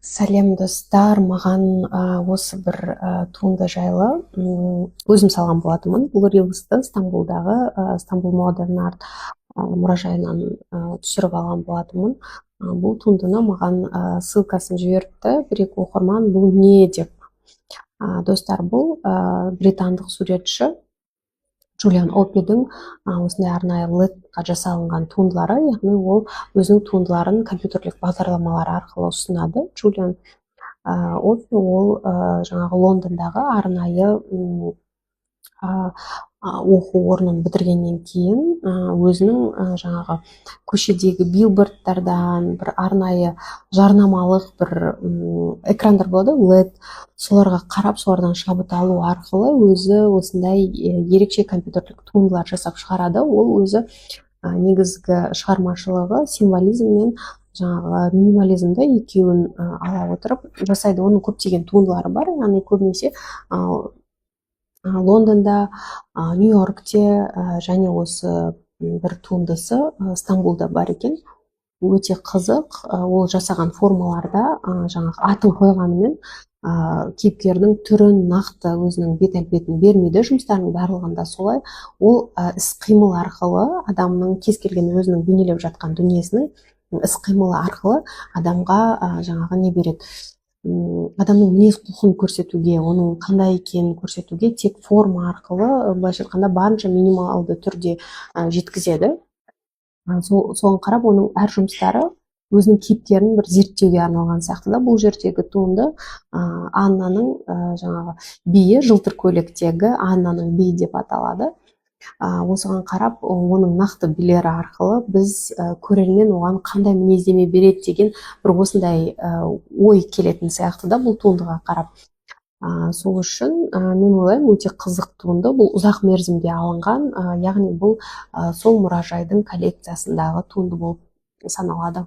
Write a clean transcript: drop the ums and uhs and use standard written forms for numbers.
Сәлем достар, маған осы бір туынды жайлы өзім салған болатынмын. Бұл рилсті Стамбулдағы Стамбул Modern Art мұражайынан түсіріп алған болатынмын. Бұл туындыны маған ссылкасын жіберіпті бір-екі оқырман. Бұл не деп? Достар, бұл британдық суретші Джулиан Опидің осындай арнайы LED-қа жасалынған туындылары, яғни ол өзінің туындыларын компьютерлік бағдарламалар арқылы ұсынады. Джулиан Опи ол жаңағы Лондондағы арнайы оқу орнын бітіргеннен кейін өзінің жаңағы көшедегі билбордтардан бір арнайы жарнамалық бір экрандар болады, LED, соларға қарап солардан шабыт алу арқылы өзі осындай ерекше компьютерлік туындылар жасап шығарады. Ол өзі негізгі шығармашылығы символизм мен жаңағы минимализмді екеуін ала отырып жасайды. Оның көптеген туындылары бар, яғни көбінесе Лондонда, Нью-Йоркте және осы бір туындысы Стамбулда бар екен. Өте қызық. Ол жасаған формаларда жаңағы атын қойғанымен кейіпкердің түрін нақты өзінің бет-әлпетін бермейді. Жұмыстарының барлығында солай. Ол іс-қимыл арқылы адамның кез келген өзінің бейнелеп жатқан дүниесінің іс-қимылы арқылы адамға жаңағы не береді? Адамның мінез құлқын көрсетуге, оның қандай екенін көрсетуге тек форма арқылы, былайша айтқанда, барынша минималды түрде жеткізеді. Соған қарап, оның әр жұмыстары өзінің кейіпкерін бір зерттеуге арналған сияқты да. Бұл жердегі туынды Аннаның жаңағы биі, жылтыр көйлектегі Аннаның биі деп аталады. Осыған қарап, оның нақты билері арқылы біз көрермен оған қандай мінездеме береді деген бір осындай ой келетін сияқты да бұл туындыға қарап. Сол үшін мен ойлаймын, өте қызық туынды. Бұл ұзақ мерзімде алынған, яғни бұл сол мұражайдың коллекциясындағы туынды болып саналады.